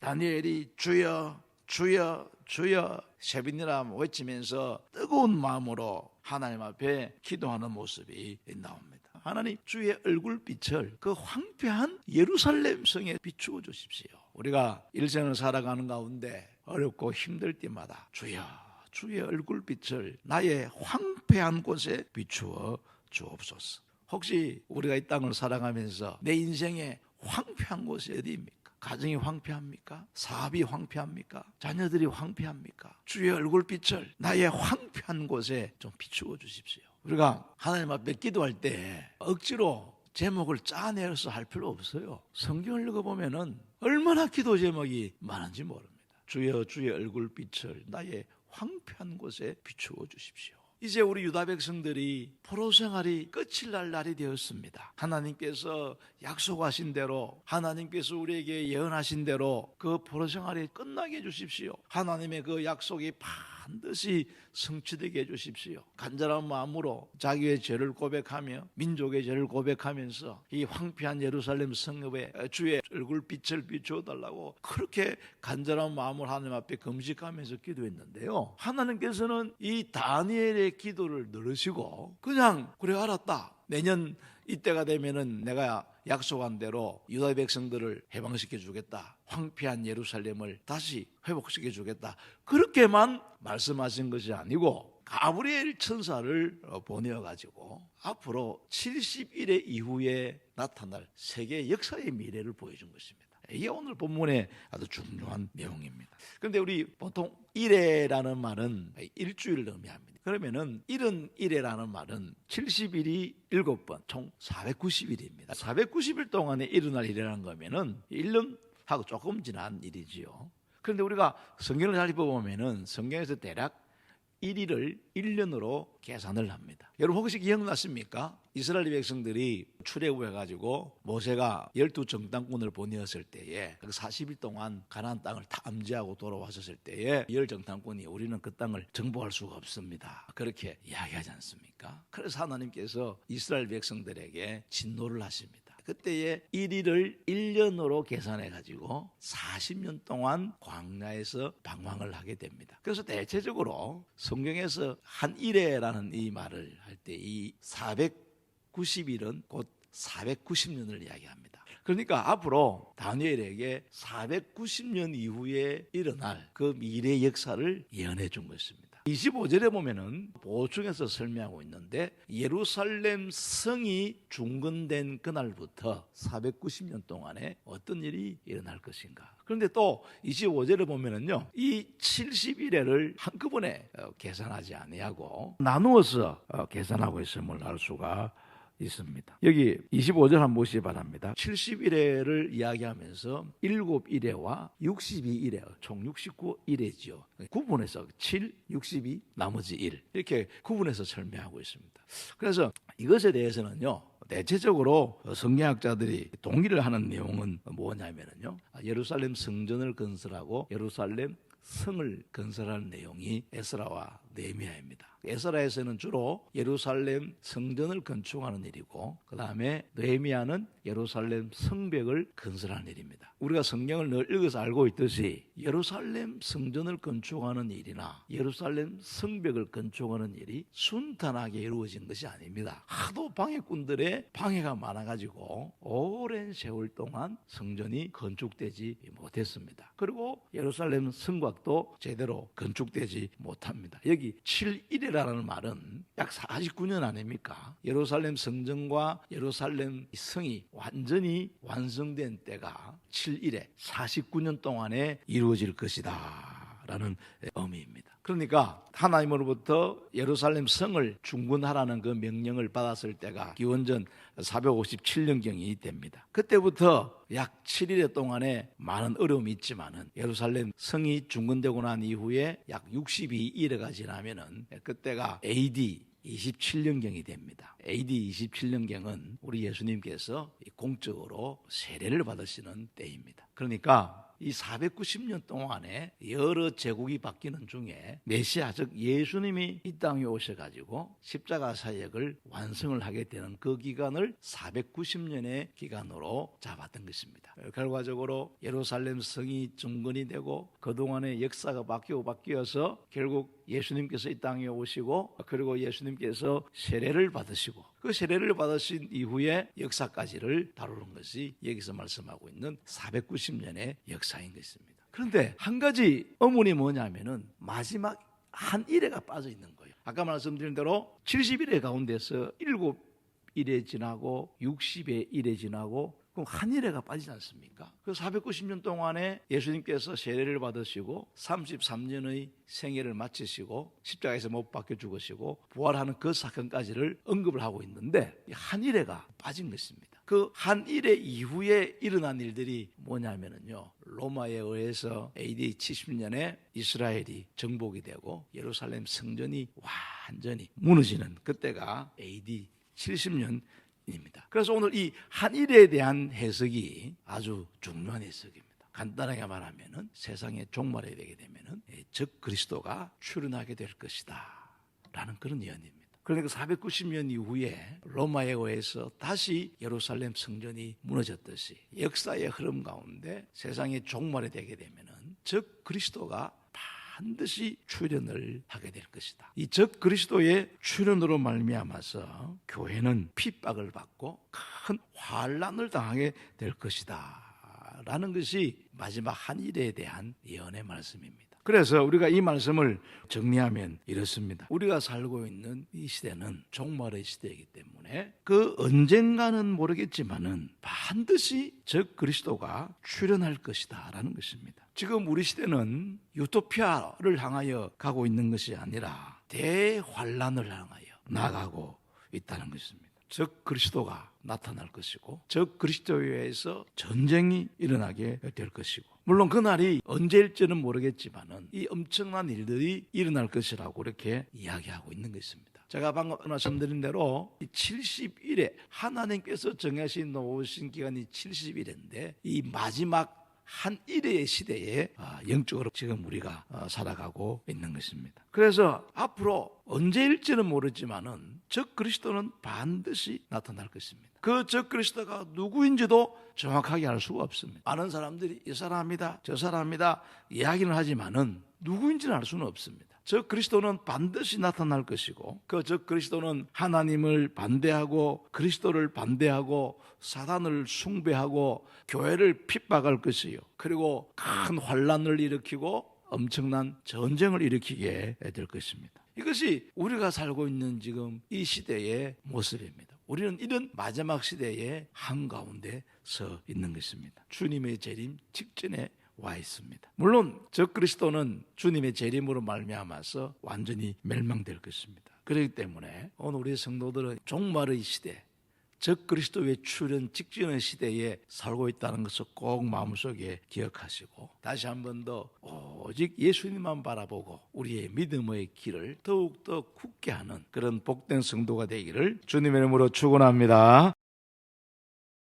다니엘이 주여 주여 주여 쉐빈이라 외치면서 뜨거운 마음으로 하나님 앞에 기도하는 모습이 나옵니다. 하나님, 주의 얼굴빛을 그 황폐한 예루살렘 성에 비추어 주십시오. 우리가 일생을 살아가는 가운데 어렵고 힘들 때마다 주여 주의 얼굴빛을 나의 황폐한 곳에 비추어 주옵소서. 혹시 우리가 이 땅을 살아가면서 내 인생의 황폐한 곳이 어디입니까? 가정이 황폐합니까? 사업이 황폐합니까? 자녀들이 황폐합니까? 주의 얼굴빛을 나의 황폐한 곳에 좀 비추어 주십시오. 우리가 하나님 앞에 기도할 때 억지로 제목을 짜내서 할 필요 없어요. 성경을 읽어보면 얼마나 기도 제목이 많은지 모릅니다. 주여 주의 얼굴빛을 나의 황폐한 곳에 비추어 주십시오. 이제 우리 유다 백성들이 포로 생활이 끝이 날 날이 되었습니다. 하나님께서 약속하신 대로, 하나님께서 우리에게 예언하신 대로 그 포로 생활이 끝나게 해주십시오. 하나님의 그 약속이 반드시 성취되게 해주십시오. 간절한 마음으로 자기의 죄를 고백하며 민족의 죄를 고백하면서 이 황폐한 예루살렘 성읍에 주의 얼굴빛을 비추어달라고 그렇게 간절한 마음을 하나님 앞에 금식하면서 기도했는데요, 하나님께서는 이 다니엘의 기도를 들으시고 그냥 그래 알았다, 내년 이때가 되면은 내가 약속한 대로 유다 백성들을 해방시켜 주겠다, 황폐한 예루살렘을 다시 회복시켜 주겠다, 그렇게만 말씀하신 것이 아니고 가브리엘 천사를 보내어 가지고 앞으로 70일의 이후에 나타날 세계 역사의 미래를 보여준 것입니다. 이게 오늘 본문의 아주 중요한 내용입니다. 그런데 우리 보통 일회라는 말은 일주일을 의미합니다. 그러면은 71회라는 말은 70일이 7번, 총 490일입니다. 490일 동안에 일어날 일이라는 거면은 1년하고 조금 지난 일이지요. 그런데 우리가 성경을 잘 읽어보면은 성경에서 대략 1일을 1년으로 계산을 합니다. 여러분 혹시 기억나십니까? 이스라엘 백성들이 출애굽해가지고 모세가 12정탐꾼을 보내었을 때에 40일 동안 가나안 땅을 탐지하고 돌아왔었을 때에 10정탐꾼이 우리는 그 땅을 정복할 수가 없습니다, 그렇게 이야기하지 않습니까? 그래서 하나님께서 이스라엘 백성들에게 진노를 하십니다. 그때의 1일을 1년으로 계산해가지고 40년 동안 광야에서 방황을 하게 됩니다. 그래서 대체적으로 성경에서 한 일회라는 이 말을 할 때 이 490일은 곧 490년을 이야기합니다. 그러니까 앞으로 다니엘에게 490년 이후에 일어날 그 미래 역사를 예언해 준 것입니다. 25절에 보면은 보충해서 설명하고 있는데 예루살렘 성이 중건된 그날부터 490년 동안에 어떤 일이 일어날 것인가. 그런데 또 25절에 보면은요, 이 70일을 한꺼번에 계산하지 아니하고 나누어서 계산하고 있음을 알 수가 있습니다. 여기 25절 한번 보시기 바랍니다. 70일회를 이야기하면서 7일회와 62일회 총 69일회지요. 구분해서 7, 62, 나머지 1 이렇게 구분해서 설명하고 있습니다. 그래서 이것에 대해서는요, 대체적으로 성경학자들이 동의를 하는 내용은 뭐냐면요, 예루살렘 성전을 건설하고 예루살렘 성을 건설하는 내용이 에스라와 느헤미야입니다. 에스라에서는 주로 예루살렘 성전을 건축하는 일이고, 그 다음에 느헤미야는 예루살렘 성벽을 건설하는 일입니다. 우리가 성경을 늘 읽어서 알고 있듯이 예루살렘 성전을 건축하는 일이나 예루살렘 성벽을 건축하는 일이 순탄하게 이루어진 것이 아닙니다. 하도 방해꾼들의 방해가 많아가지고 오랜 세월 동안 성전이 건축되지 못했습니다. 그리고 예루살렘 성곽도 제대로 건축되지 못합니다. 여기 7일이라는 말은 약 49년 아닙니까? 예루살렘 성전과 예루살렘 성이 완전히 완성된 때가 7일에 49년 동안에 이루어질 것이다 라는 의미입니다. 그러니까 하나님으로부터 예루살렘 성을 중건하라는 그 명령을 받았을 때가 기원전 457년경이 됩니다. 그때부터 약 7일 동안에 많은 어려움이 있지만은 예루살렘 성이 중건되고 난 이후에 약 62일회가 지나면은 그때가 AD 27년경이 됩니다. AD 27년경은 우리 예수님께서 공적으로 세례를 받으시는 때입니다. 그러니까 이 490년 동안에 여러 제국이 바뀌는 중에 메시아 즉 예수님이 이 땅에 오셔가지고 십자가 사역을 완성을 하게 되는 그 기간을 490년의 기간으로 잡았던 것입니다. 결과적으로 예루살렘 성이 중건이 되고 그동안의 역사가 바뀌어서 결국 예수님께서 이 땅에 오시고 그리고 예수님께서 세례를 받으시고 그 세례를 받으신 이후에 역사까지를 다루는 것이 여기서 말씀하고 있는 490년의 역사인 것입니다. 그런데 한 가지 의문이 뭐냐면은 마지막 한 일회가 빠져 있는 거예요. 아까 말씀드린 대로 70일의 가운데서 7일에 지나고 60의 일에 지나고 그럼 한 일회가 빠지지 않습니까? 그 490년 동안에 예수님께서 세례를 받으시고 33년의 생애를 마치시고 십자가에서 못 박혀 죽으시고 부활하는 그 사건까지를 언급을 하고 있는데 한 일회가 빠진 것입니다. 그 한 일회 이후에 일어난 일들이 뭐냐면요, 로마에 의해서 AD 70년에 이스라엘이 정복이 되고 예루살렘 성전이 완전히 무너지는 그때가 AD 70년입니다. 그래서 오늘 이 한일에 대한 해석이 아주 중요한 해석입니다. 간단하게 말하면은 세상의 종말에 되게 되면은 즉 그리스도가 출현하게 될 것이다 라는 그런 예언입니다. 그러니까 490년 이후에 로마에 의해서 다시 예루살렘 성전이 무너졌듯이 역사의 흐름 가운데 세상의 종말에 되게 되면은 즉 그리스도가 반드시 출현을 하게 될 것이다. 이 적 그리스도의 출현으로 말미암아서 교회는 핍박을 받고 큰 환난을 당하게 될 것이다 라는 것이 마지막 한 일에 대한 예언의 말씀입니다. 그래서 우리가 이 말씀을 정리하면 이렇습니다. 우리가 살고 있는 이 시대는 종말의 시대이기 때문에 그 언젠가는 모르겠지만은 반드시 적 그리스도가 출현할 것이다 라는 것입니다. 지금 우리 시대는 유토피아를 향하여 가고 있는 것이 아니라 대환란을 향하여 나가고 있다는 것입니다. 즉 그리스도가 나타날 것이고 즉 그리스도에 의해서 전쟁이 일어나게 될 것이고 물론 그날이 언제일지는 모르겠지만은 이 엄청난 일들이 일어날 것이라고 이렇게 이야기하고 있는 것입니다. 제가 방금 말씀드린 대로 70일에 하나님께서 정하신 놓으신 기간이 70일인데 이 마지막 한 일회의 시대에 영적으로 지금 우리가 살아가고 있는 것입니다. 그래서 앞으로 언제일지는 모르지만은 적 그리스도는 반드시 나타날 것입니다. 그 적 그리스도가 누구인지도 정확하게 알 수가 없습니다. 많은 사람들이 이 사람이다 저 사람이다 이야기는 하지만은 누구인지는 알 수는 없습니다. 적 그리스도는 반드시 나타날 것이고 그 적 그리스도는 하나님을 반대하고 그리스도를 반대하고 사단을 숭배하고 교회를 핍박할 것이요 그리고 큰 환난을 일으키고 엄청난 전쟁을 일으키게 될 것입니다. 이것이 우리가 살고 있는 지금 이 시대의 모습입니다. 우리는 이런 마지막 시대의 한가운데 서 있는 것입니다. 주님의 재림 직전에 와 있습니다. 물론 적 그리스도는 주님의 재림으로 말미암아서 완전히 멸망될 것입니다. 그렇기 때문에 오늘 우리 성도들은 종말의 시대 적 그리스도의 출현 직전의 시대에 살고 있다는 것을 꼭 마음속에 기억하시고 다시 한 번 더 오직 예수님만 바라보고 우리의 믿음의 길을 더욱더 굳게 하는 그런 복된 성도가 되기를 주님의 이름으로 축원합니다.